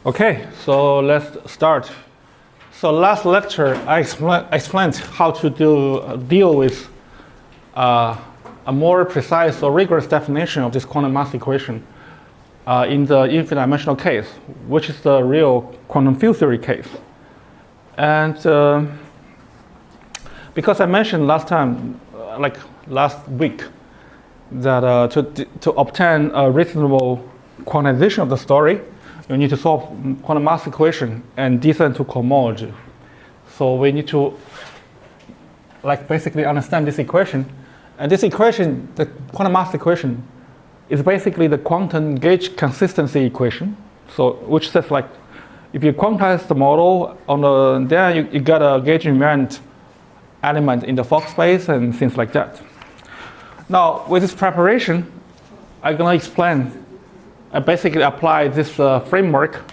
Okay, so let's start. So last lecture, I explained how to deal with a more precise or rigorous definition of this quantum mass equation in the infinite dimensional case, which is the real quantum field theory case. And because I mentioned last time, like last week, that to obtain a reasonable quantization of the story, you need to solve quantum mass equation and descend to cohomology. So we need to basically understand this equation. And this equation, the quantum mass equation, is basically the quantum gauge consistency equation. So which says if you quantize the model then you got a gauge invariant element in the Fock space and things like that. Now with this preparation, I'm gonna explain. I basically apply this framework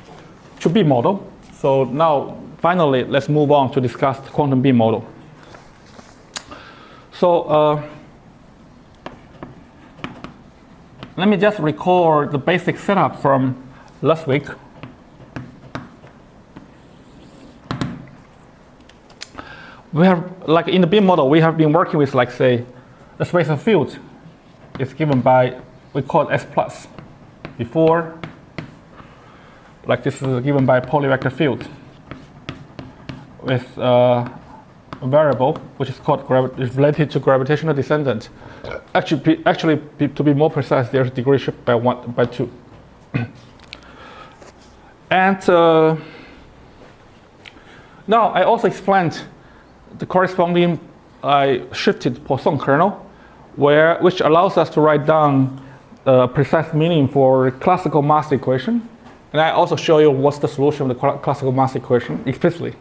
to B model. So now, finally, let's move on to discuss the quantum B model. So let me just recall the basic setup from last week. We have, in the B model, we have been working with, say, the space of field is given by, we call it S plus. Before, this is given by a polyvector field with a variable which is called is related to gravitational descendant. Actually, to be more precise, there's degree shift by 2. And now I also explained the corresponding shifted Poisson kernel, which allows us to write down precise meaning for classical mass equation. And I also show you what's the solution of the classical mass equation explicitly.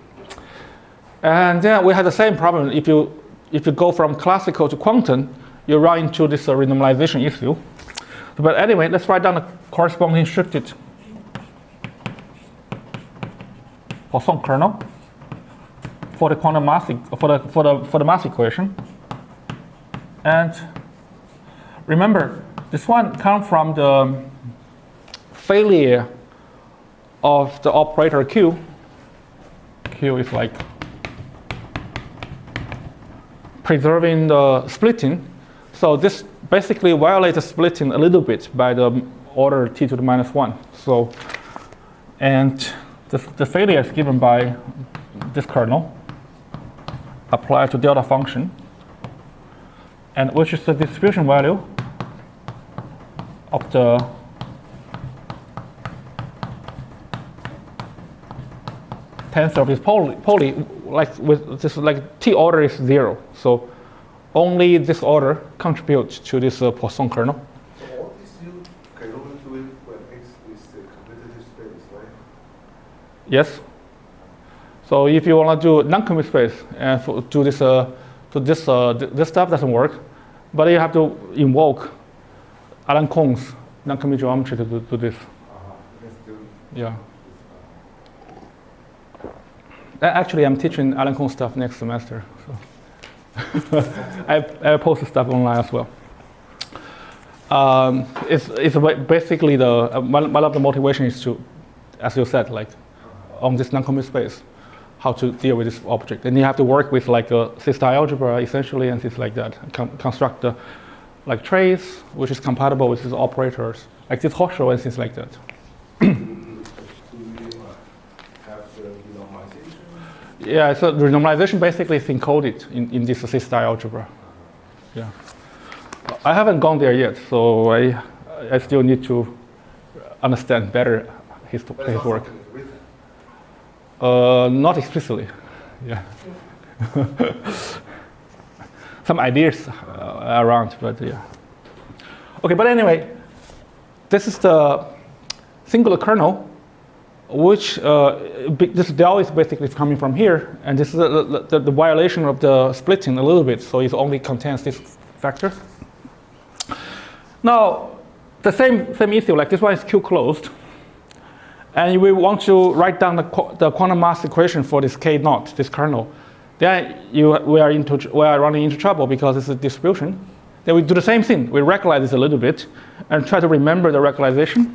And then we had the same problem. If you go from classical to quantum, you run into this renormalization issue. But anyway, let's write down the corresponding shifted Poisson kernel for the quantum mass for the mass equation. And remember, this one comes from the failure of the operator Q. Q is preserving the splitting. So this basically violates the splitting a little bit by the order t to the minus 1. So, and the failure is given by this kernel applied to delta function, and which is the distribution value of the tensor of this poly, with this t order is 0. So only this order contributes to this Poisson kernel. So all this you can only do it when X is the competitive space, right? Yes. So if you want to do non-commutative space and do this, this stuff doesn't work, but you have to invoke Alan Kong's non-commutative geometry to do this. Yeah. Actually, I'm teaching Alan Kong stuff next semester. So I post stuff online as well. It's basically one of the motivation is to, as you said, on this non-commutative space, how to deal with this object. And you have to work with a system algebra essentially and things like that. Construct the trace, which is compatible with these operators, like this Hochschild and things like that. Do we have the renormalization? Yeah, so the renormalization basically is encoded in this system algebra. Yeah. I haven't gone there yet, so I still need to understand better his work. Not explicitly. Yeah. Some ideas around, but yeah. Okay, but anyway, this is the singular kernel, which this del is basically coming from here, and this is the violation of the splitting a little bit, so it only contains this factor. Now, the same issue, this one is Q closed, and we want to write down the quantum mass equation for this K naught, this kernel. Then we are running into trouble because it's a distribution. Then we do the same thing. We regularize this a little bit and try to remember the regularization.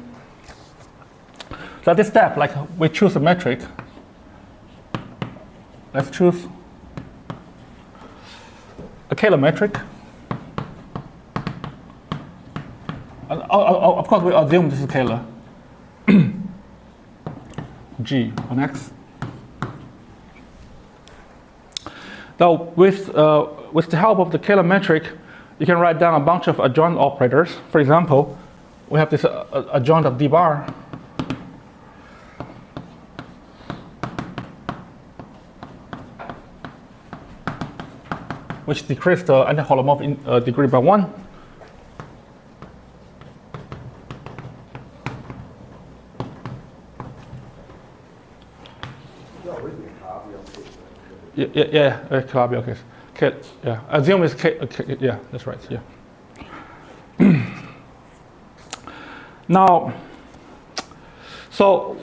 So at this step, like we choose a metric. Let's choose a Kähler metric. Of course, we assume this is Kähler. G on X. Now, with the help of the Kähler metric, you can write down a bunch of adjoint operators. For example, we have this adjoint of D bar. Which decrease the anti-holomorph degree by 1. Yeah, Calabi case. Okay, yeah, assume it's yeah, that's right. Yeah. Now, so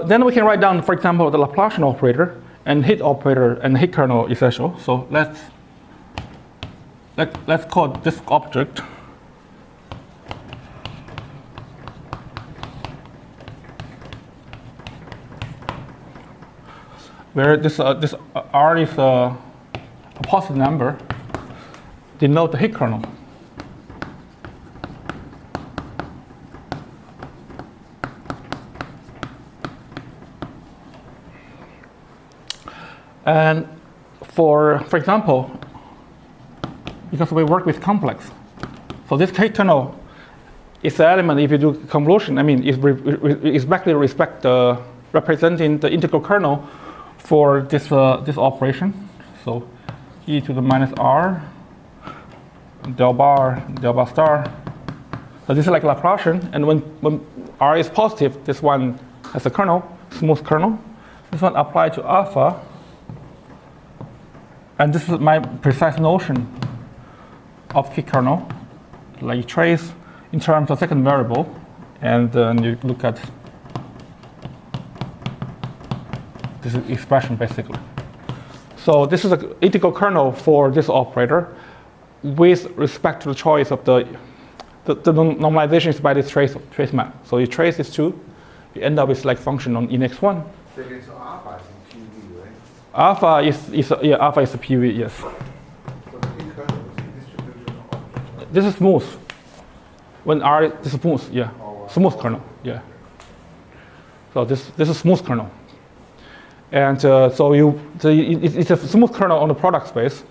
then we can write down, for example, the Laplacian operator and hit operator and hit kernel essential. So let's call this object where this R is a positive number, denote the hit kernel. And for example, because we work with complex, so this hit kernel is the element. If you do convolution, I mean, it's exactly representing the integral kernel for this this operation. So e to the minus r del bar star. So this is like Laplacian, and when r is positive, this one has a kernel, smooth kernel. This one applied to alpha, and this is my precise notion of hit kernel. Like you trace in terms of second variable, and then you look at this expression basically. So this is an integral kernel for this operator with respect to the choice of the normalization is by this trace map. So you trace these two, you end up with like function on Ex1. So alpha is in PV, right? Alpha is a PV, yes. So the hit kernel is a distribution of. This is smooth. When R this is smooth, yeah. Smooth kernel, yeah. So this is smooth kernel. And so it's a smooth kernel on the product space.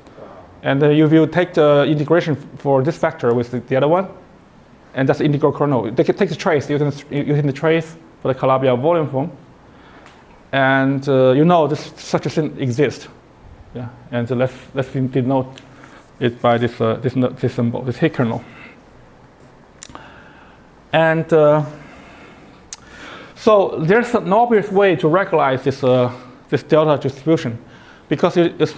And you will take the integration for this factor with the other one. And that's the integral kernel. They can take the trace using the trace for the Calabi volume form. And you know such a thing exists. Yeah. And let's denote it by this symbol, this hit kernel. And so there's an obvious way to regularize this delta distribution, because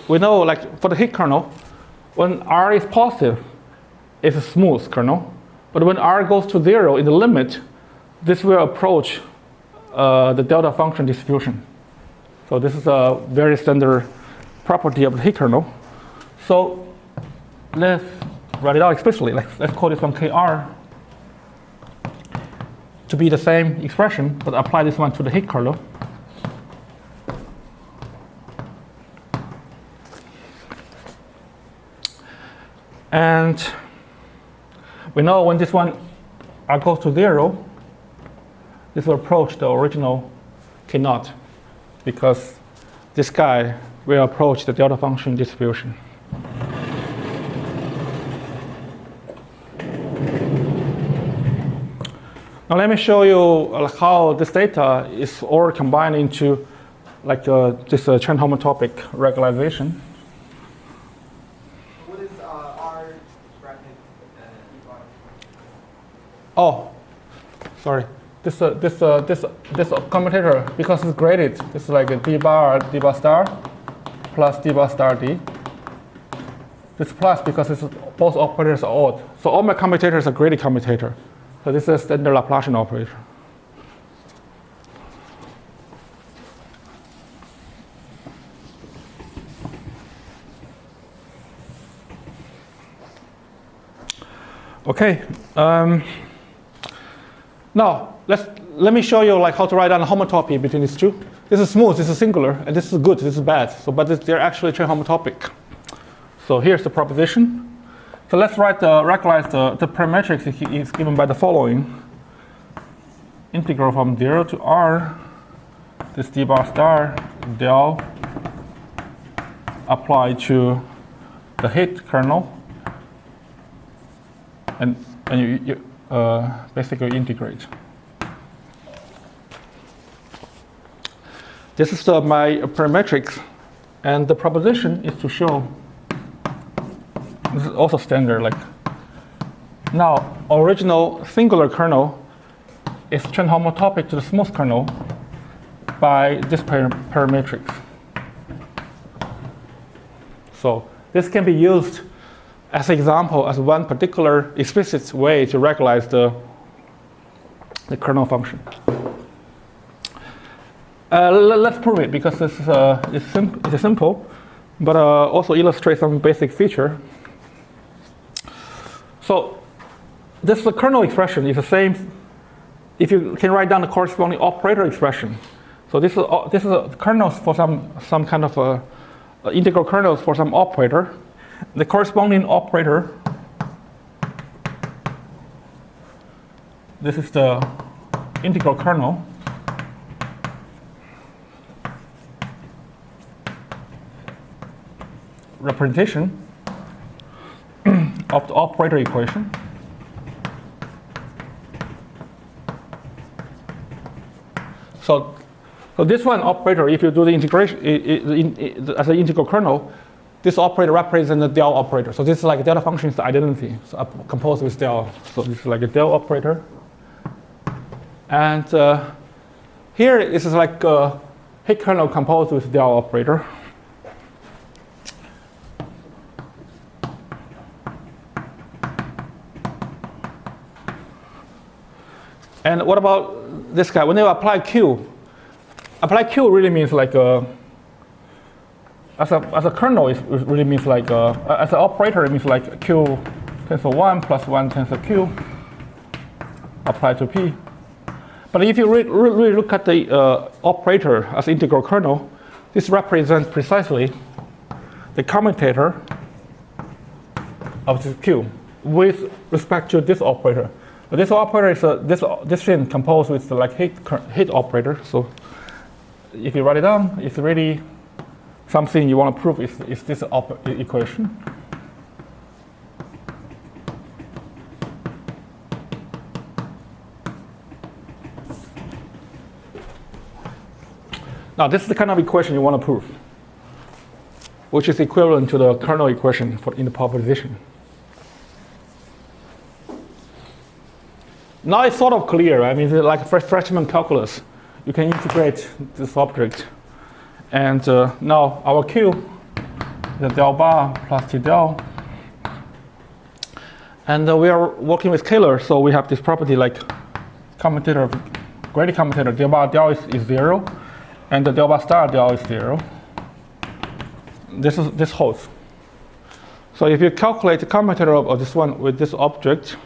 we know, like for the hit kernel, when R is positive, it's a smooth kernel, but when R goes to 0 in the limit, this will approach the delta function distribution. So this is a very standard property of the hit kernel. So let's write it out explicitly. Let's call this one KR to be the same expression, but apply this one to the hit kernel. And we know when this one R goes to 0, this will approach the original K0, because this guy will approach the delta function distribution. Now let me show you how this data is all combined into like this chain homotopic regularization. What is R bracket E bar? Oh, sorry. This commutator, because it's graded, this is like a d bar star plus d bar star d. This plus because both operators are odd. So all my commutators are graded commutator. So this is a standard Laplacian operator. Okay. Now let me show you like how to write down a homotopy between these two. This is smooth, this is singular, and this is good, this is bad. So, but they're actually chain homotopic. So here's the proposition. So let's recognize the parametrics is given by the following. Integral from 0 to r, this d bar star del applied to the hit kernel, and you basically integrate. This is my parametrics, and the proposition is to show. This is also standard. Like now, original singular kernel is chain homotopic to the smooth kernel by this parametrics. So this can be used as an example, as one particular explicit way to recognize the kernel function. Let's prove it, because this is it's simple, but also illustrates some basic feature. So this kernel expression is the same if you can write down the corresponding operator expression. So this is a kernels for some kind of integral kernels for some operator. The corresponding operator, this is the integral kernel. Representation of the operator equation. So this one operator, if you do the integration as an integral kernel, this operator represents the del operator. So this is like a delta function is the identity, so composed with del. So this is like a del operator. And here this is like a hit kernel composed with del operator. And what about this guy? When you apply Q really means like as a kernel, it really means like as an operator, it means like Q tensor 1 plus 1 tensor Q applied to P. But if you really look at the operator as integral kernel, this represents precisely the commutator of this Q with respect to this operator. But this operator is this thing composed with the like hit operator. So if you write it down, it's really something you want to prove is this equation. Now this is the kind of equation you want to prove, which is equivalent to the kernel equation in the proposition. Now it's sort of clear. I mean, it's like freshman calculus. You can integrate this object. And now our Q, the del bar plus T del. And we are working with scalar, so we have this property like commutator, gradient commutator, del bar del is 0, and the del bar star del is 0. This holds. So if you calculate the commutator of this one with this object,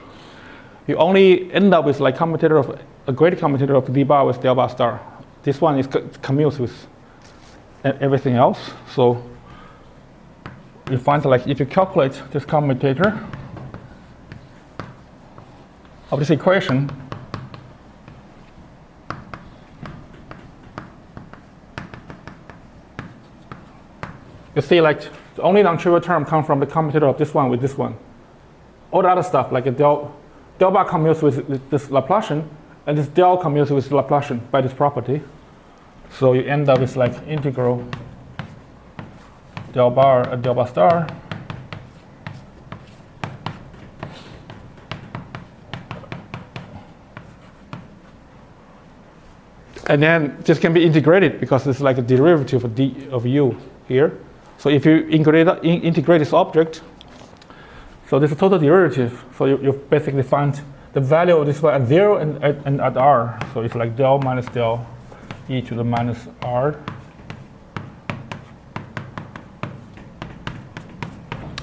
you only end up with like commutator of a gradient commutator of d bar with del bar star. This one is commutes with everything else. So you find like if you calculate this commutator of this equation, you see like the only non-trivial term comes from the commutator of this one with this one. All the other stuff like a del bar commutes with this Laplacian, and this del commutes with Laplacian by this property. So you end up with like integral del bar star and then this can be integrated because it's like a derivative of d of u here. So if you integrate this object, so this is a total derivative. So you basically find the value of this one at 0 and at r. So it's like del minus del e to the minus r.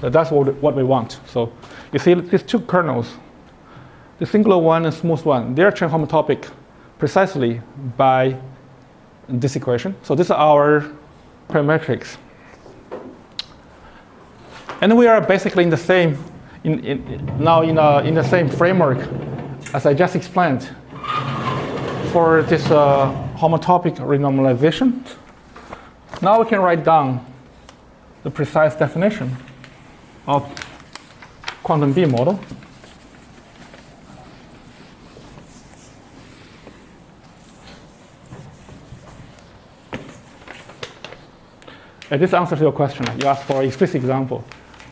So that's what we want. So you see these two kernels, the singular one and smooth one, they're chain homotopic precisely by this equation. So this is our parametrics. And we are basically in the same, now in the same framework as I just explained for this homotopic renormalization. Now we can write down the precise definition of quantum B model. And this answers your question. You asked for an explicit example,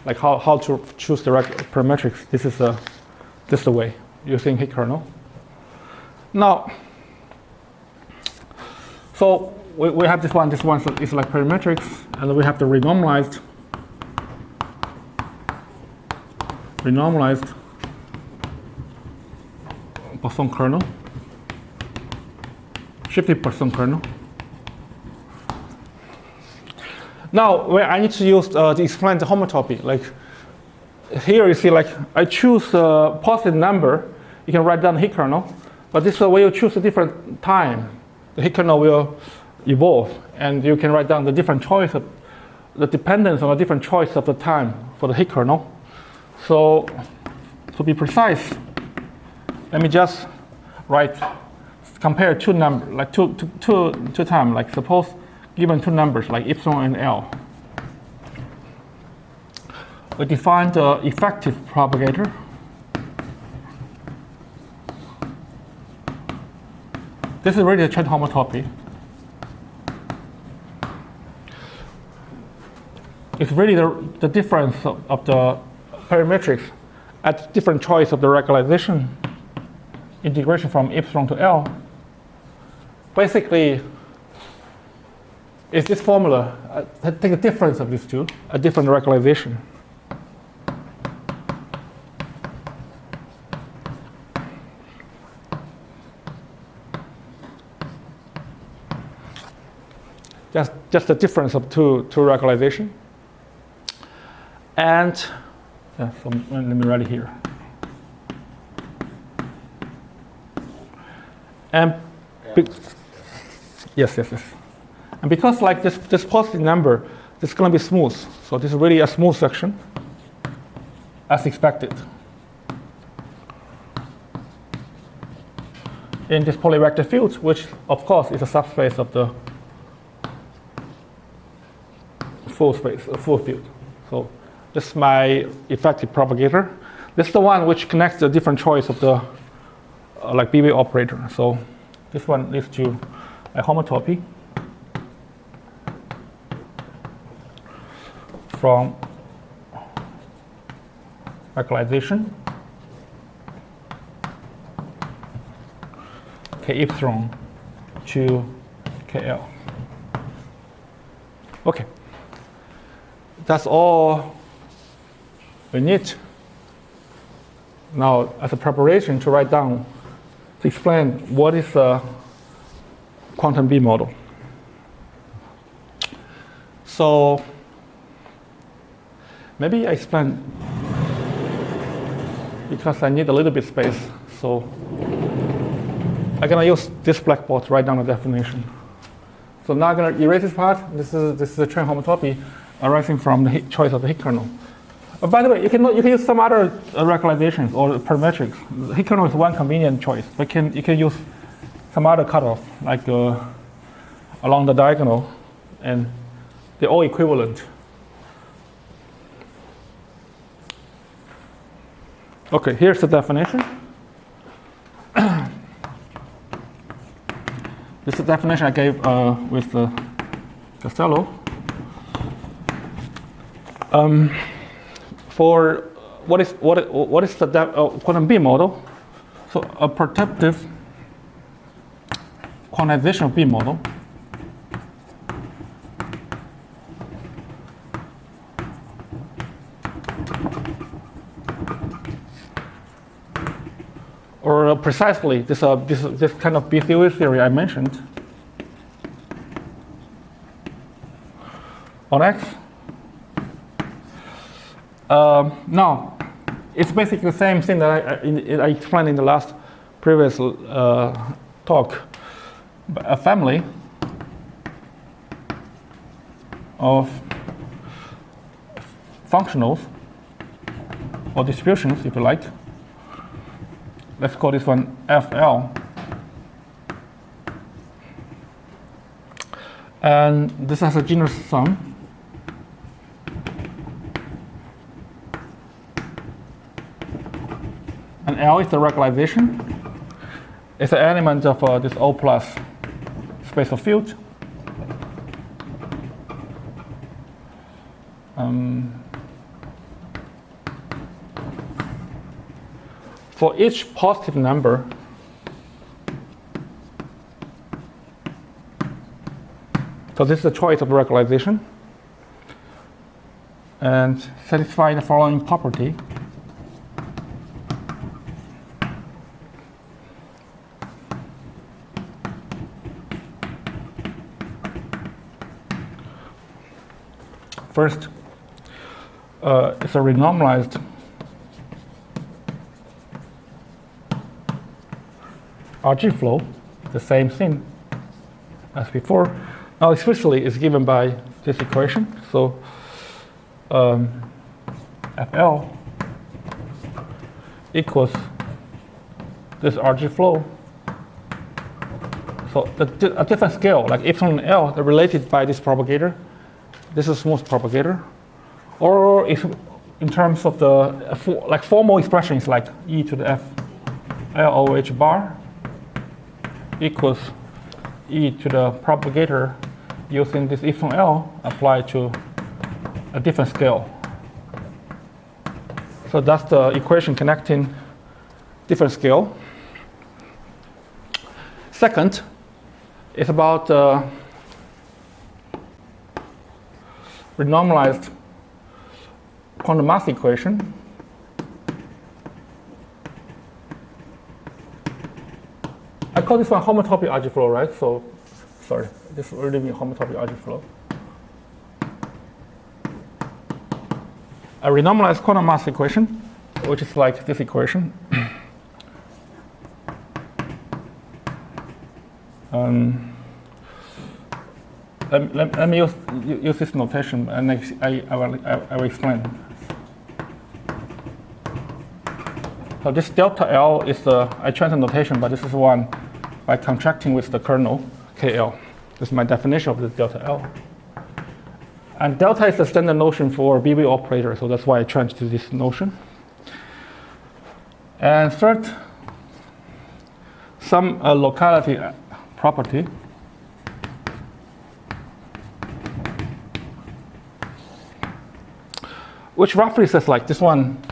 like how to choose the right parametrics. This is the way, using Higgs kernel. Now, so we have this one is like parametrics, and we have the renormalized Poisson kernel, shifted Poisson kernel. Now, where I need to use to explain the homotopy, like here you see, like I choose a positive number, you can write down the Higgs kernel, but this is where you choose a different time. The Higgs kernel will evolve, and you can write down the different choice of the dependence on a different choice of the time for the Higgs kernel. So, to be precise, let me just compare two numbers, like two times. Like suppose given two numbers like epsilon and L. We define the effective propagator. This is really a chain homotopy. It's really the difference of the parametrics at different choice of the regularization integration from epsilon to L. Basically, it's this formula. Take the difference of these two, a different regularization. Just the difference of two regularization. And so let me write it here. And yes. And because like this positive number, this is going to be smooth. So this is really a smooth section, as expected. In this polyvector field, which of course is a subspace of the full field. So this is my effective propagator. This is the one which connects the different choice of the like BB operator. So this one leads to a homotopy from regularization K epsilon to KL. Okay. That's all we need now as a preparation to write down, to explain what is a quantum B model. So maybe I explain, because I need a little bit space, so I'm going to use this blackboard to write down the definition. So now I'm going to erase this part. This is a train homotopy arising from the choice of the Higgs kernel. By the way, you can use some other regularizations or parametrics. The Higgs kernel is one convenient choice, but you can use some other cutoff, like along the diagonal, and they're all equivalent. Okay, here's the definition. This is the definition I gave with Castello. For what is the quantum B model? So a perceptive quantization of B model or precisely this kind of BCOV theory I mentioned on X. Now, it's basically the same thing that I explained in the previous talk about a family of functionals or distributions, if you like. Let's call this one FL. And this has a generous sum. And L is the regularization. It's an element of this O plus space of field. For each positive number, so this is the choice of regularization, and satisfy the following property. First, it's a renormalized RG flow, the same thing as before. Now explicitly it's given by this equation. So FL equals this RG flow. So a different scale, like epsilon and L, they're related by this propagator. This is smooth propagator. Or if in terms of the like formal expressions like e to the f LOH bar equals e to the propagator using this epsilon L applied to a different scale. So that's the equation connecting different scale. Second, it's about renormalized quantum mass equation. I call this one homotopy RG flow, right? So, sorry, this really means homotopy RG flow. A renormalized quantum mass equation, which is like this equation. Let me use this notation, and I will explain. So this delta L is the, I changed the notation, but this is one by contracting with the kernel KL. This is my definition of this delta L. And delta is the standard notion for BB operator, so that's why I changed to this notion. And third, some locality property. Which roughly says like this one,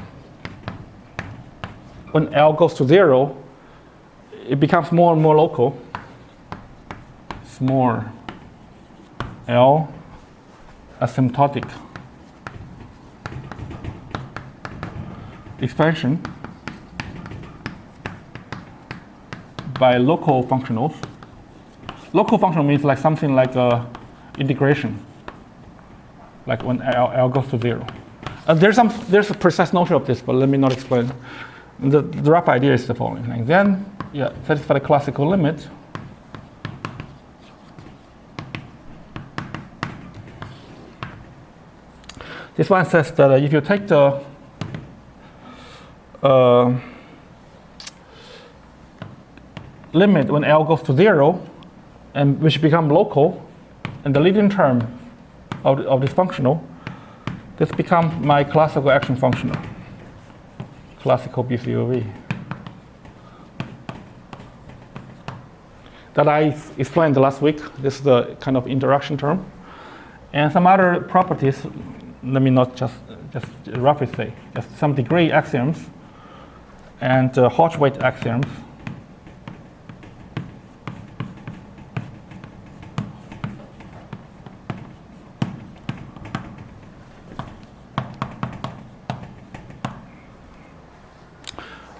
when L goes to 0, it becomes more and more local. It's more L asymptotic expansion by local functionals. Local functional means like something like integration, like when L goes to 0. There's a precise notion of this, but let me not explain. The rough idea is the following thing. Then, yeah, satisfy the classical limit. This one says that if you take the limit when L goes to 0, and which become local, and the leading term of this functional, this becomes my classical action functional, classical BCOV. That I explained last week. This is the kind of interaction term. And some other properties, let me not just roughly say, just some degree axioms and Hodge weight axioms.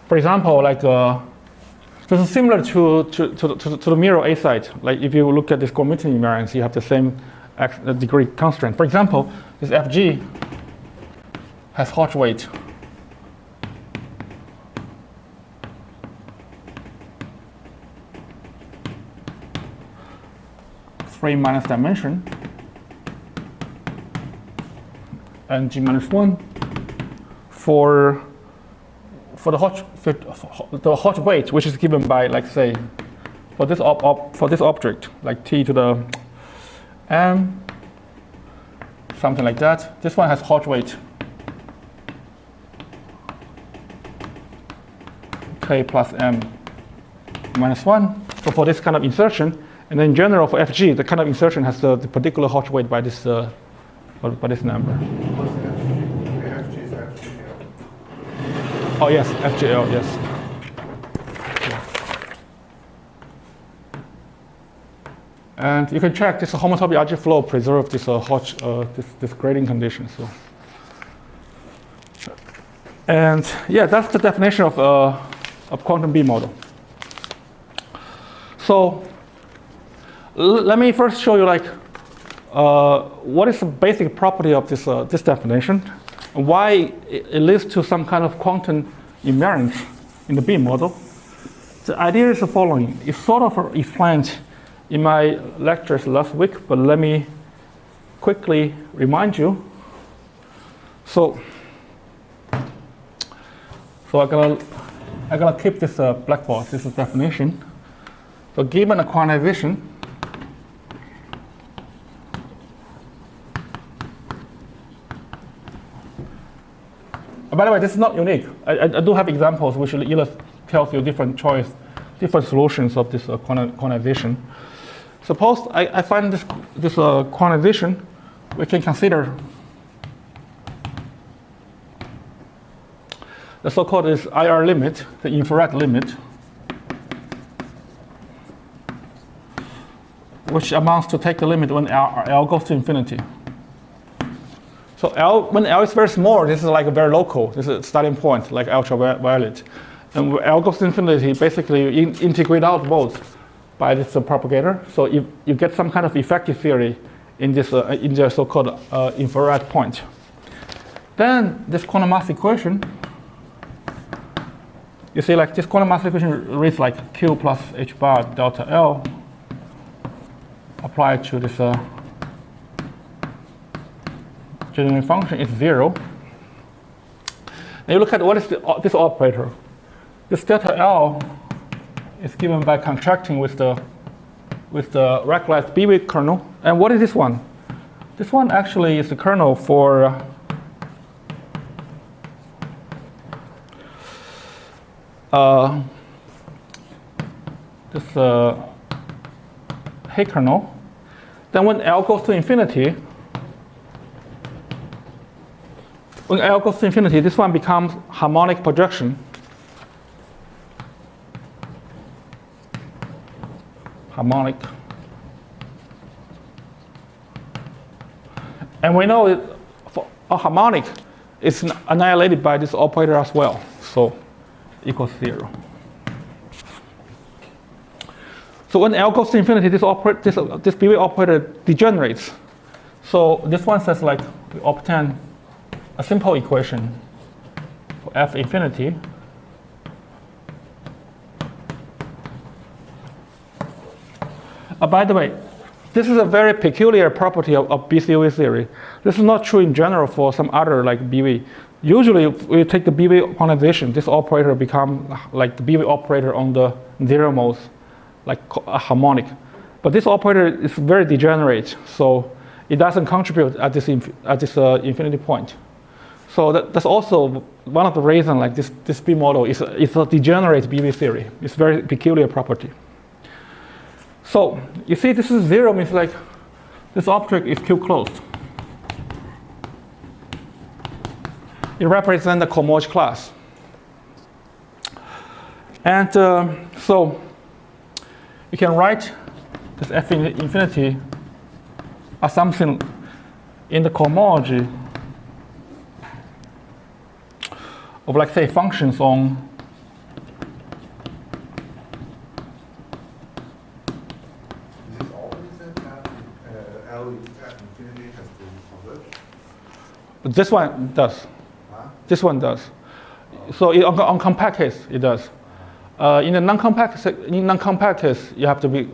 For example, like this is similar to the mirror A side. Like if you look at this Gormitian invariance, you have the same degree constraint. For example, this FG has Hodge weight. 3 minus dimension, and G minus 1 for the Hodge weight, which is given by, like, say, for this object, like T to the M, something like that. This one has Hodge weight K plus M minus 1. So for this kind of insertion, and then in general for FG, the kind of insertion has the particular Hodge weight by this number. What's the FG? The FG is FGL. Oh yes, FGL, yes. And you can check this homotopy RG flow preserve this Hodge this grading condition. So, and yeah, that's the definition of quantum B model. So let me first show you, like, what is the basic property of this definition, and why it leads to some kind of quantum invariance in the B model. The idea is the following. It's sort of explained in my lectures last week, but let me quickly remind you. So I'm gonna keep this black box. This is definition. So given a quantization, by the way, this is not unique. I do have examples which tells you different solutions of this quantization. Suppose I find this quantization, we can consider the so-called is IR limit, the infrared limit, which amounts to take the limit when L goes to infinity. So when L is very small, this is like a very local. This is a starting point, like ultraviolet. And when L goes to infinity, basically you integrate out both by this propagator. So you get some kind of effective theory in this in the so-called infrared point. Then this quantum mass equation, you see, like, this quantum mass equation reads like Q plus H bar delta L applied to this generating function is 0. Now you look at what is this operator. This delta L is given by contracting with the regularized BV kernel. And what is this one? This one actually is the kernel for this Hey kernel. Then when L goes to infinity, this one becomes harmonic projection. Harmonic. And we know that for a harmonic is annihilated by this operator as well. So equals 0. So when L goes to infinity, this BV operator degenerates. So this one says, like, we obtain a simple equation for F infinity. By the way, this is a very peculiar property of BCOV theory. This is not true in general for some other, like, BV. Usually, if we take the BV quantization, this operator becomes like the BV operator on the zero modes, like a harmonic. But this operator is very degenerate, so it doesn't contribute at this infinity point. So that's also one of the reasons, like, this B model is a degenerate BV theory. It's a very peculiar property. So you see, this is 0 means, like, this object is Q closed. It represents the cohomology class. And so you can write this F infinity as something in the cohomology of, like, say, functions on this one does. Huh? This one does. So on compact case, it does. In the non-compact case, you have to be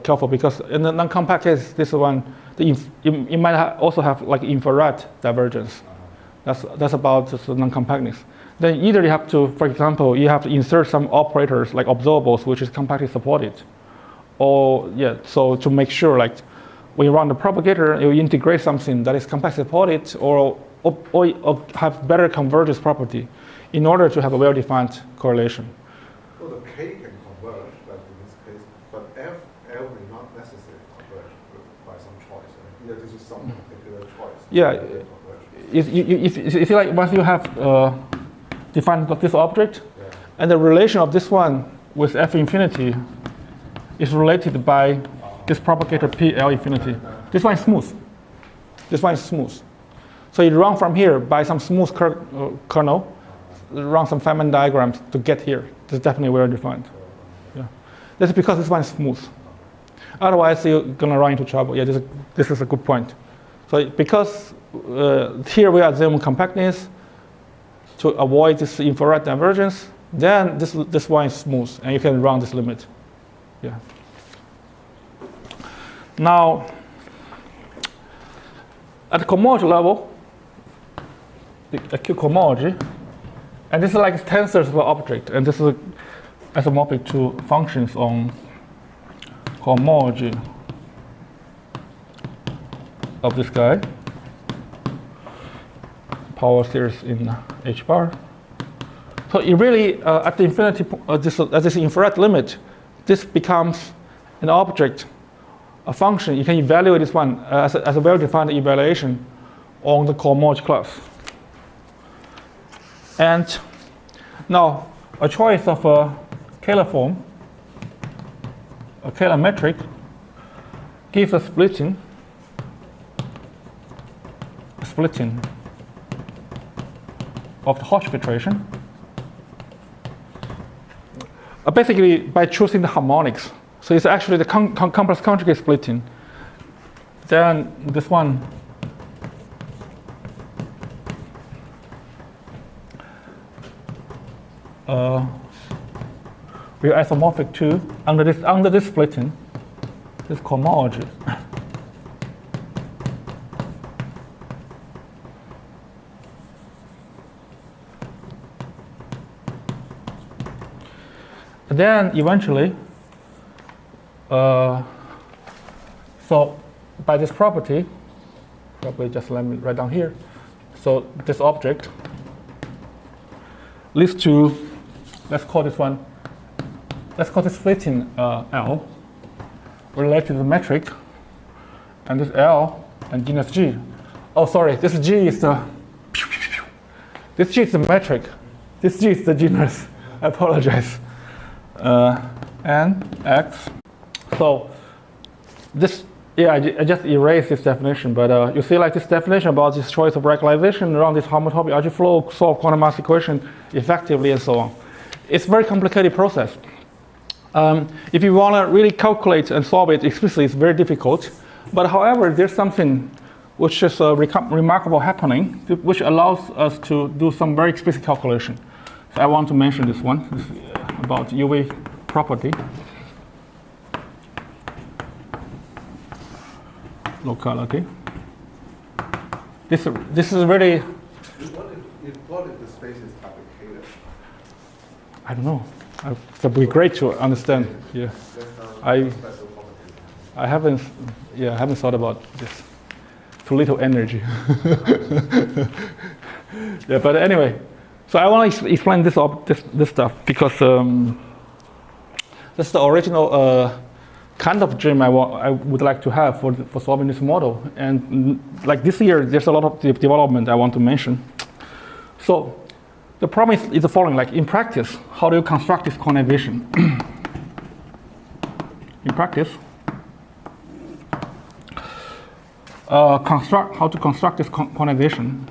careful because in the non-compact case, this one, you might also have like infrared divergence. That's about the non-compactness. Then either you have to, for example, you have to insert some operators like observables, which is compactly supported, or so to make sure like when you run the propagator, you integrate something that is compactly supported or have better convergence property in order to have a well-defined correlation. So the K can converge, like in this case, but L may not necessarily converge by some choice. Right? Yeah, this is some particular choice. Yeah, if you like, once you have defined this object, and the relation of this one with F infinity is related by this propagator PL infinity. This one is smooth. This one is smooth. So you run from here by some smooth kernel, run some Feynman diagrams to get here. This is definitely well defined. Yeah, that's because this one is smooth. Otherwise, you're gonna run into trouble. Yeah, this is a good point. So because here we assume compactness to avoid this infrared divergence, then this one is smooth, and you can run this limit. Yeah. Now, at the cohomology level, the acute cohomology, and this is like tensors of an object, and this is isomorphic to functions on cohomology of this guy, power series in H bar. So it really, at the infinity, at this infrared limit, this becomes an object, a function. You can evaluate this one as a well-defined evaluation on the cohomology class. And now, a choice of a Kähler form, a Kähler metric, gives a splitting of the Hodge filtration. Basically, by choosing the harmonics. So it's actually the complex conjugate splitting. Then this one we are isomorphic to under this splitting, this cohomology. And then eventually, so by this property, probably just let me write down here. So this object leads to, let's call this splitting L related to the metric, and this L and genus G. Oh, sorry, this G is the metric. This G is the genus. I apologize. N, X. So this, I just erased this definition, but you see like this definition about this choice of radicalization around this homotopy RG flow, solve quantum mass equation effectively and so on. It's a very complicated process. If you want to really calculate and solve it explicitly, it's very difficult. But however, there's something which is remarkable happening, which allows us to do some very explicit calculation. So I want to mention this one. This is about UV property. Locality. This is really. What if the space is complicated? I don't know. That would be great to understand. Yeah. I haven't thought about this. Too little energy. Yeah, but anyway. So I want to explain this stuff because that's the original kind of dream I would like to have for solving this model. And like this year, there's a lot of development I want to mention. So the problem is the following: like in practice, how do you construct this quantization? In practice, how to construct this quantization.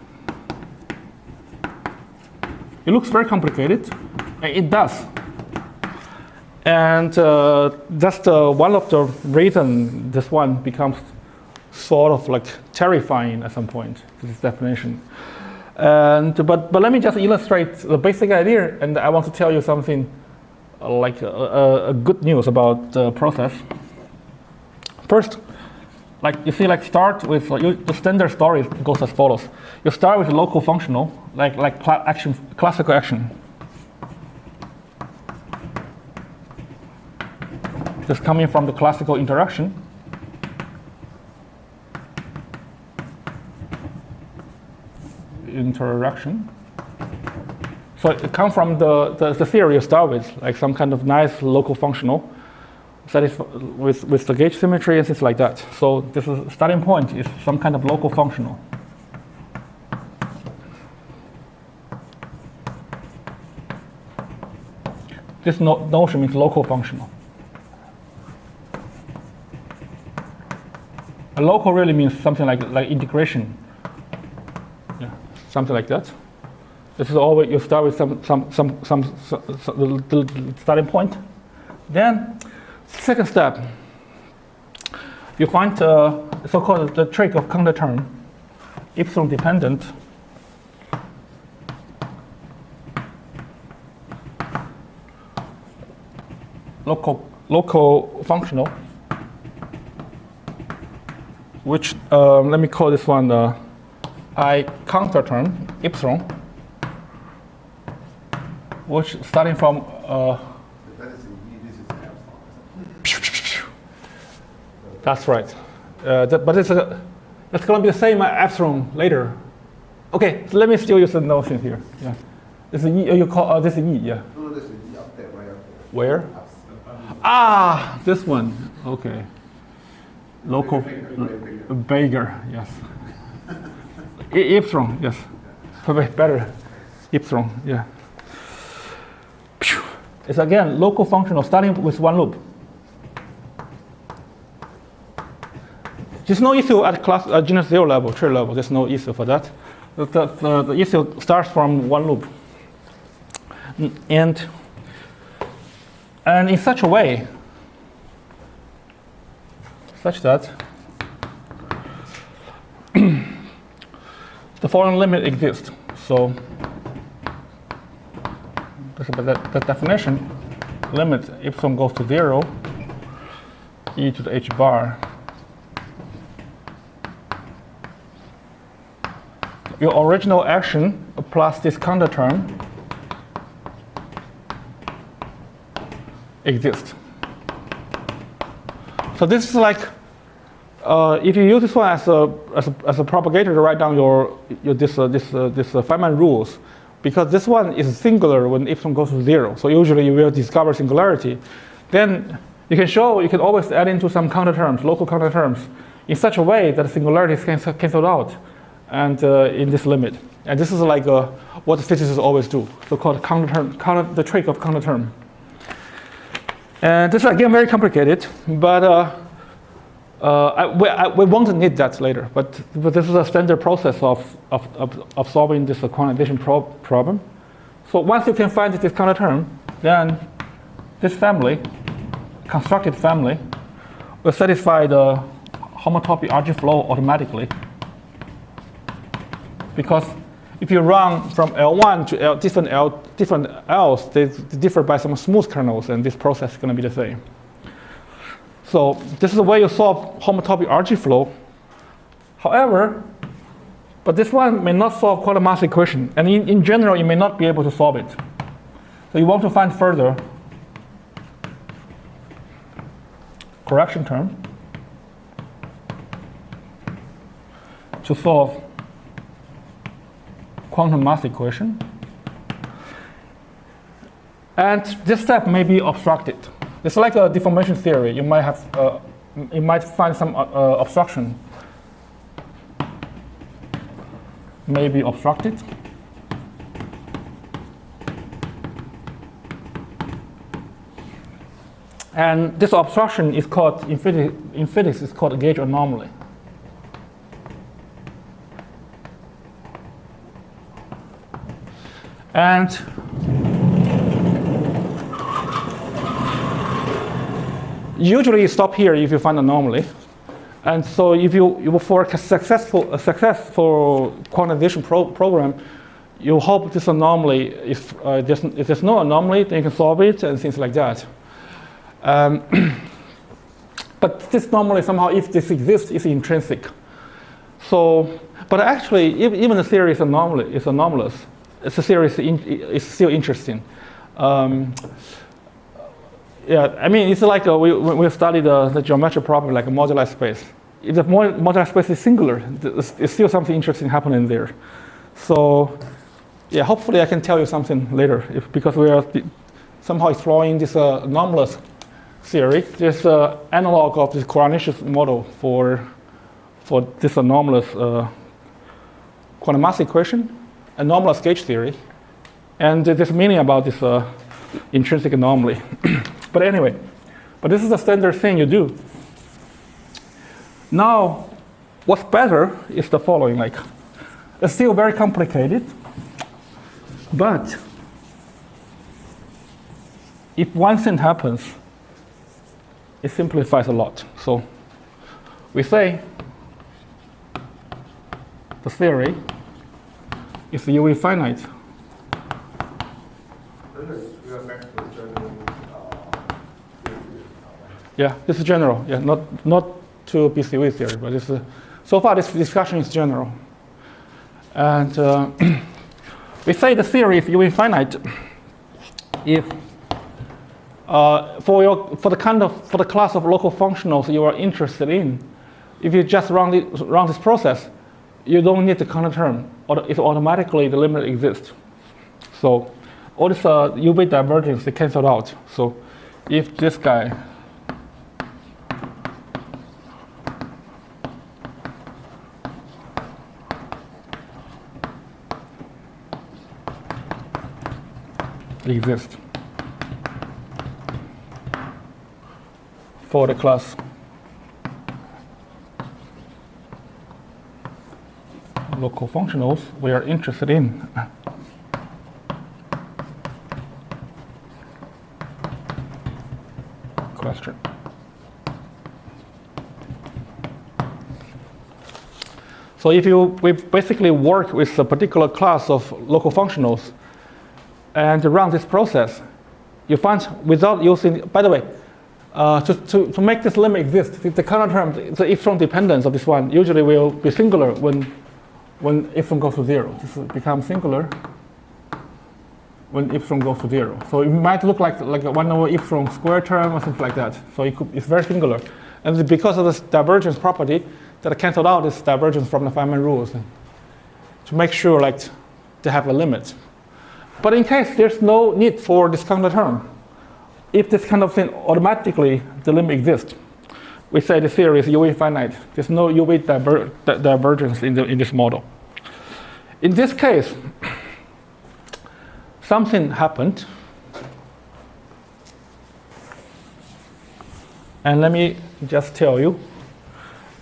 It looks very complicated. It does. And that's one of the reasons this one becomes sort of like terrifying at some point, this definition. But let me just illustrate the basic idea, and I want to tell you something good news about the process. First, like you see, like start with the standard story goes as follows. You start with local functional, classical action. Just coming from the classical interaction. So it comes from the theory you start with, like some kind of nice local functional with the gauge symmetry and things like that. So this is starting point is some kind of local functional. This notion means local functional. A local really means something like integration. Yeah, something like that. This is always you start with the starting point. Then, second step, you find so-called the trick of counter term, epsilon dependent. Local functional, which let me call this one I counter term epsilon, which starting from that's right. But it's going to be the same epsilon later. Okay, so let me still use the notion here. Yeah, this is E. You call this is E. Yeah. No, this is E up there, right up there. Where? Ah, this one. Okay. Local bigger. Yes. Epsilon. Yes. Better. Epsilon. Yeah. It's again local functional starting with one loop. There's no issue at genus 0 level, tree level. There's no issue for that. The issue starts from one loop. And in such a way, such that the following limit exists. So the definition limit epsilon goes to 0, e to the h bar. Your original action plus this counter term exists. So this is like if you use this one as a propagator to write down this Feynman rules, because this one is singular when epsilon goes to 0. So usually you will discover singularity. Then you can always add into some counter terms, local counter terms, in such a way that the singularity is cancelled out, and in this limit. And this is like what the physicists always do, so-called the trick of counter term. And this is again very complicated, but we won't need that later. But this is a standard process of solving this quantization problem. So once you can find this counter term, then this family, constructed family, will satisfy the homotopy RG flow automatically. Because if you run from L1 to different L's, they differ by some smooth kernels, and this process is going to be the same. So this is the way you solve homotopy RG flow. However, but this one may not solve quantum mass equation, and in general, you may not be able to solve it. So you want to find further correction term to solve quantum mass equation. And this step may be obstructed. It's like a deformation theory. You might find some obstruction. May be obstructed. And this obstruction is called, in physics, is called a gauge anomaly. And usually you stop here if you find an anomaly. And so if you for a successful quantization program, you hope this anomaly, if there's no anomaly, then you can solve it and things like that. But this anomaly somehow, if this exists, is intrinsic. So, but actually, even the theory is anomalous. It's a theory is still interesting. Yeah, I mean, it's like we studied the geometric property like a moduli space. If the moduli space is singular, there's still something interesting happening there. So, yeah, hopefully I can tell you something later, because we are somehow exploring this anomalous theory. There's an analog of this Coronicius model for this anomalous quantum mass equation, anomalous gauge theory, and there's meaning about this intrinsic anomaly. But anyway, this is the standard thing you do. Now, what's better is the following: like, it's still very complicated, but if one thing happens, it simplifies a lot. So we say the theory is UV finite. We are back to the general Yeah, this is general. Yeah, not to BCOV theory, but this is, so far this discussion is general. And we say the theory is UV finite if for the class of local functionals you are interested in, if you just run this process, you don't need the counter term, or it automatically the limit exists. So all this UV divergence is cancelled out. So if this guy exists for the class local functionals we are interested in. Question. So if we basically work with a particular class of local functionals and run this process, you find without using, by the way, to make this limit exist, the counter term, the epsilon dependence of this one usually will be singular when epsilon goes to 0. This becomes singular when epsilon goes to 0. So it might look like a 1 over epsilon square term or something like that. So it's very singular. And because of this divergence property that I canceled out this divergence from the Feynman rules to make sure to have a limit. But in case there's no need for this counter term, if this kind of thing automatically the limit exists, we say the theory is UV finite. There's no UV divergence in this model. In this case, something happened. And let me just tell you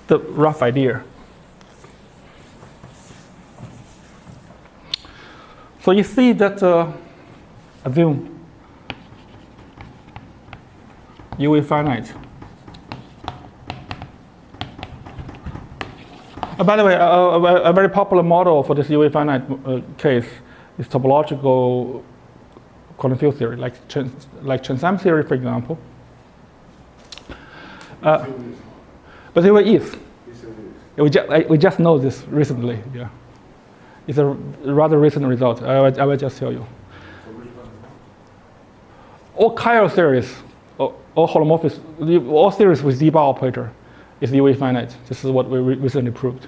the rough idea. So you see that assume UV finite. By the way, a very popular model for this UV finite case is topological quantum field theory, like Chen-Sam theory, for example. But there is. We just know this recently. Yeah, it's a rather recent result. I will just tell you. All chiral theories, all holomorphic, all theories with d-bar operator is UV finite. This is what we recently proved.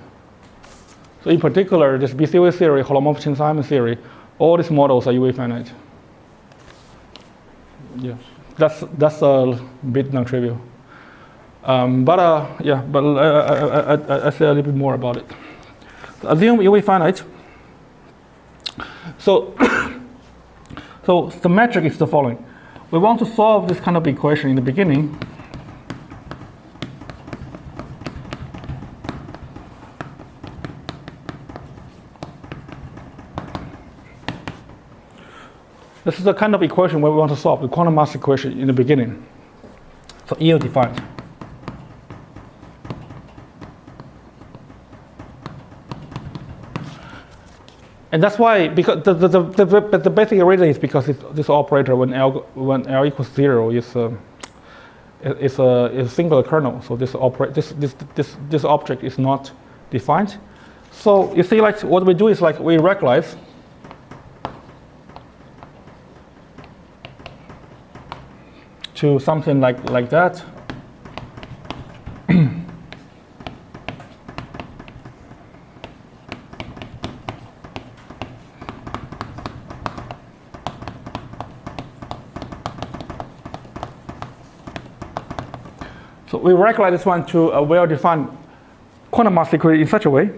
So in particular, this BCOV theory, holomorphic Chen-Simons theory, all these models are UV finite. Yeah, that's a bit non-trivial. But I say a little bit more about it. Assume UV finite. So, so the metric is the following. We want to solve this kind of equation in the beginning. This is the kind of equation where we want to solve the quantum mass equation in the beginning. So EL defined. And that's why, because the basic reason is because this operator, when L equals 0, is a singular kernel. So this object is not defined. So you see, like what we do is like we regularize to something like that. So we regularize this one to a well-defined quantum mass equation in such a way,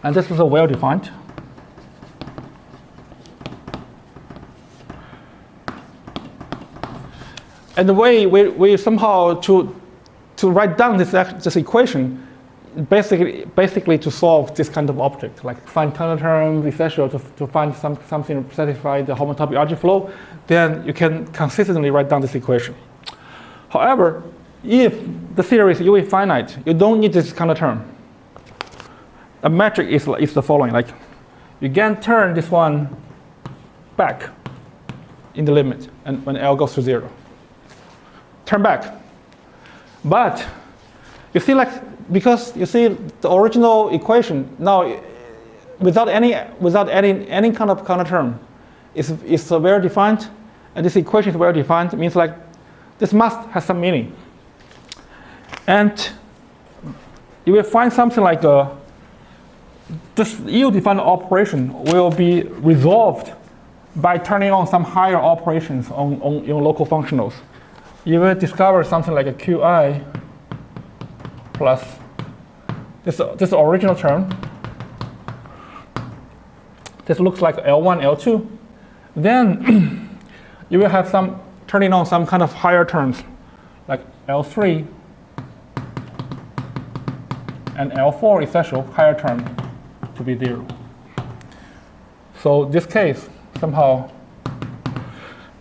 and this is a well-defined. And the way we somehow to write down this equation, basically to solve this kind of object, like find counterterms, etc., to find something to satisfy the homotopy RG flow, then you can consistently write down this equation. However, if the series is UV finite, you don't need this counterterm. A metric is the following: like you can turn this one back in the limit, and when L goes to 0, turn back. But you see, like because you see the original equation now without any kind of counterterm is well defined, and this equation is well defined. It means like this must have some meaning. And you will find something like this ill-defined operation will be resolved by turning on some higher operations on your local functionals. You will discover something like a Qi plus this original term. This looks like L1, L2. Then you will have some turning on some kind of higher terms like L3 and L4 essential higher term to be 0. So this case somehow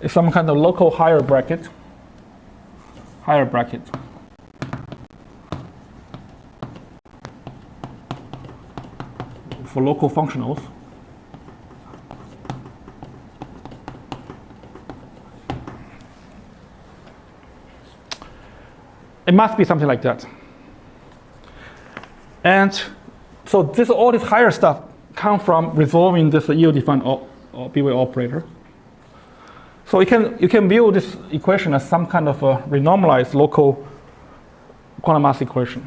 is some kind of local higher bracket for local functionals. It must be something like that. And so all this higher stuff come from resolving this ill-defined B-way operator. So you can view this equation as some kind of a renormalized local quantum mass equation.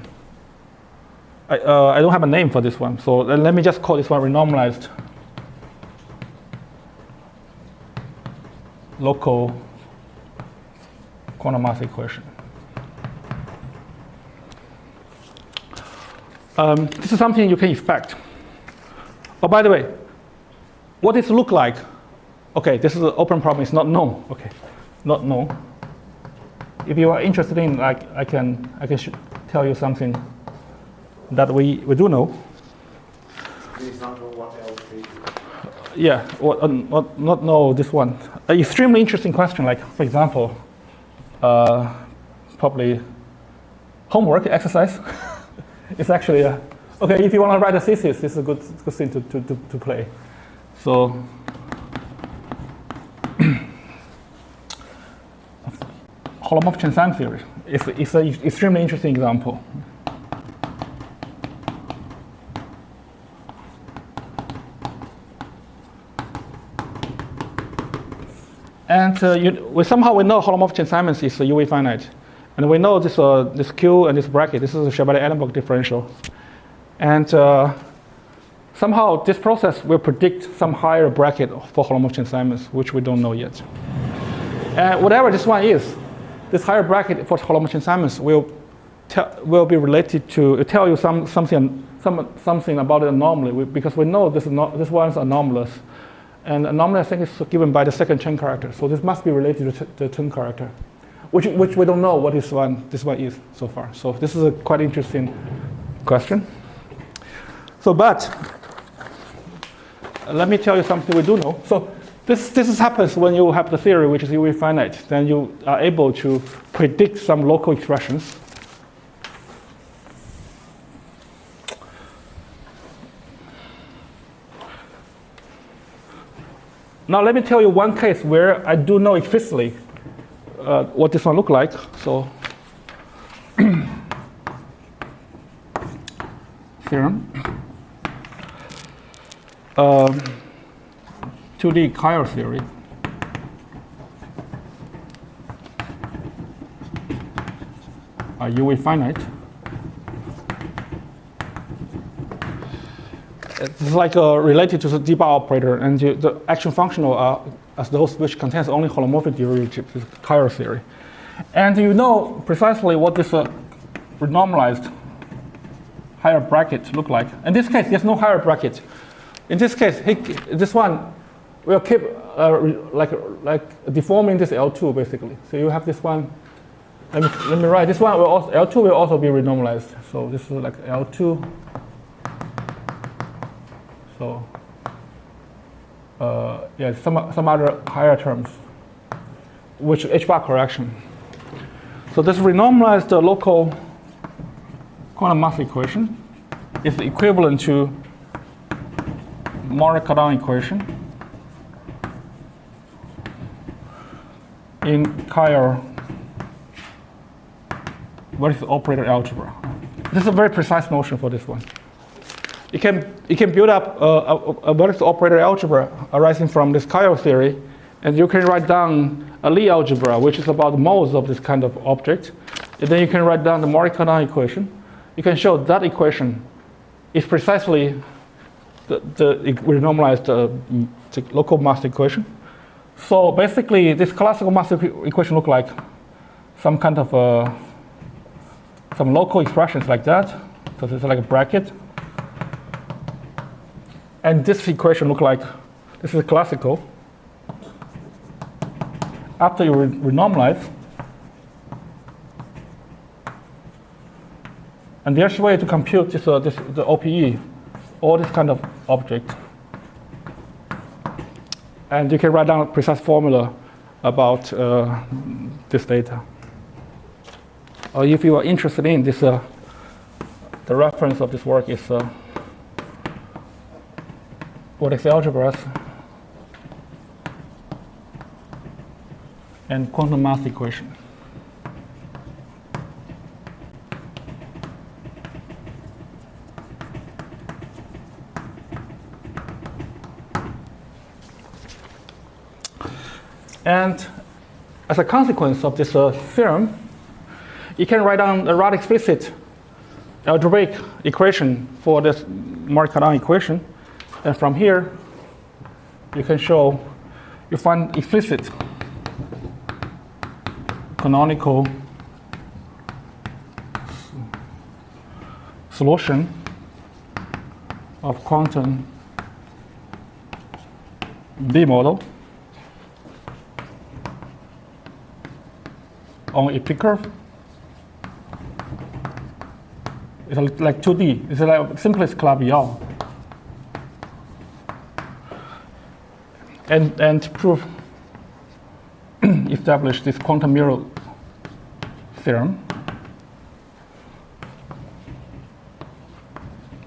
I don't have a name for this one, so let me just call this one renormalized local quantum mass equation. This is something you can expect. Oh, by the way, what does it look like? Okay, this is an open problem. It's not known. Okay, not known. If you are interested in, like, I can tell you something that we do know. Please not know what LK is. Yeah, not know this one. An extremely interesting question. Like, for example, probably homework exercise. It's actually okay. If you want to write a thesis, this is a good thing to play. So holomorphic Chern-Simons theory. It's an extremely interesting example. And somehow we know holomorphic Chern-Simons is UV finite. And we know this Q and this bracket, this is a Chevalier-Ellenberg differential. And somehow this process will predict some higher bracket for holomorphic Chern-Simons, which we don't know yet. And whatever this one is, this higher bracket for holomorphic Chern-Simons will be related to tell you something about the anomaly, because we know this one is anomalous. And anomaly, I think, is given by the second Chern character. So this must be related to the Chern character, which we don't know what this one is so far. So this is a quite interesting question. So, but let me tell you something we do know. So this happens when you have the theory which is UV finite. Then you are able to predict some local expressions. Now let me tell you one case where I do know explicitly what this one look like. So theorem. 2D chiral theory. UV finite. It's like related to the d-bar operator, and the action functional are as those which contains only holomorphic derivatives, this chiral theory. And you know precisely what this renormalized higher bracket look like. In this case, there's no higher bracket. In this case, this one will keep like deforming this L2 basically. So you have this one. Let me write this one. Will also, L2 will also be renormalized. So this is like L2. So yeah, some other higher terms, which H-bar correction. So this renormalized local quantum mass equation is equivalent to Maury-Cardan equation in chiral versus operator algebra. This is a very precise notion for this one. You can build up a vertex operator algebra arising from this chiral theory, and you can write down a Lie algebra, which is about the modes of this kind of object. And then you can write down the Maury-Cardan equation. You can show that equation is precisely the renormalized local mass equation. So basically, this classical mass equation look like some kind of some local expressions like that. So it's like a bracket. And this equation look like, this is classical. After you renormalize, and there's a way to compute the OPE, or this kind of object. And you can write down a precise formula about this data. Or if you are interested in this, the reference of this work is vortex algebras and quantum mass equation. And as a consequence of this theorem, you can write down a rather explicit algebraic equation for this Maury-Cardan equation. And from here, you can show, you find explicit canonical solution of quantum B model on a P curve. It's like 2D. It's like simplest Calabi-Yau. And to prove, establish this quantum mirror theorem.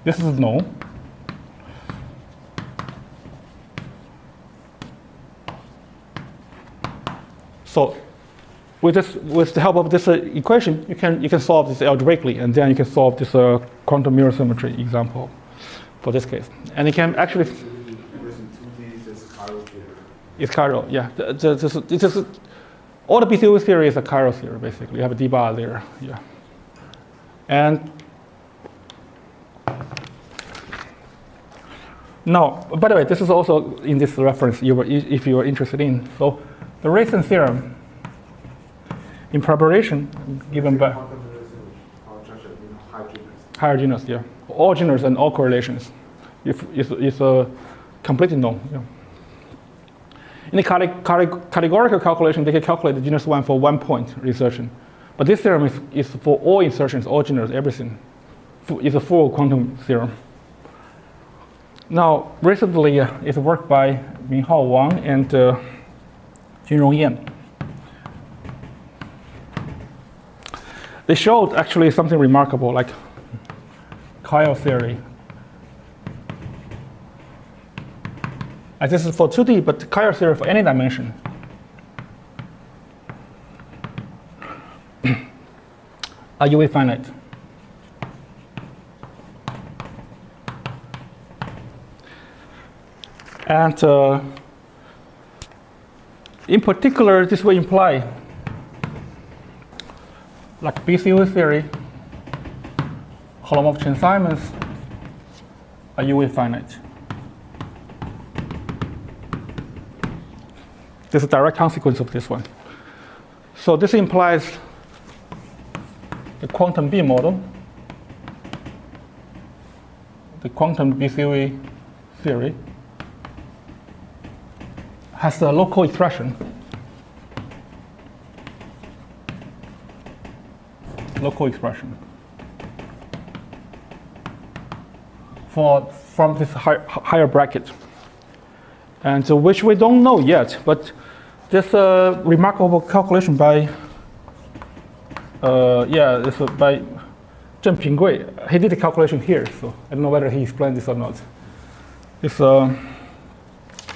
This is no. So with the help of this equation, you can solve this algebraically, and then you can solve this quantum mirror symmetry example for this case. And you can actually. It's chiral, yeah. All the BCOV theory is a chiral theory, basically. You have a d-bar there, yeah. And now, by the way, this is also in this reference if you are interested in. So the Racine theorem in preparation given by higher genus, yeah. All genus and all correlations. It's a completely known, yeah. In the categorical calculation, they can calculate the genus 1 for 1 point insertion. But this theorem is for all insertions, all genus, everything. It's a full quantum theorem. Now, recently, it's a work by Minhao Wang and Junrong Yan. They showed actually something remarkable, like chiral theory And this is for 2D, but the Caillard theory for any dimension. Are UV finite? And in particular, this will imply, like BCOV theory, holomorphic Chern-Simons are UV finite. This is a direct consequence of this one. So this implies the quantum B model, the quantum BCOV theory, has a local expression. Local expression from this higher bracket, and which we don't know yet, but this remarkable calculation by it's by Zheng Pinggui. He did the calculation here, so I don't know whether he explained this or not. It's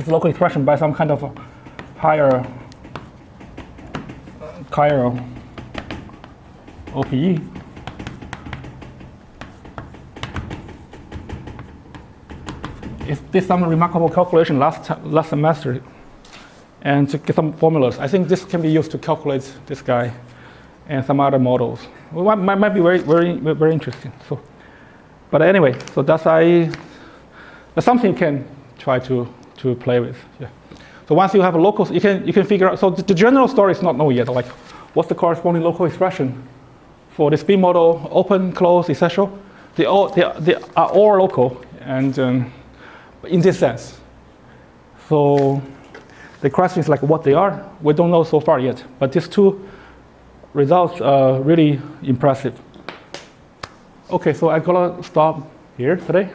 local expression by some kind of higher chiral OPE. It did some remarkable calculation last semester, and to get some formulas. I think this can be used to calculate this guy and some other models. Well, might be very interesting. So, but anyway, so that's something you can try to play with. Yeah. So once you have a local, you can figure out. So the general story is not known yet. Like, what's the corresponding local expression for this B model, open, close, etc. They are all local, and in this sense. So the question is like what they are. We don't know so far yet. But these two results are really impressive. Okay, so I'm gonna stop here today.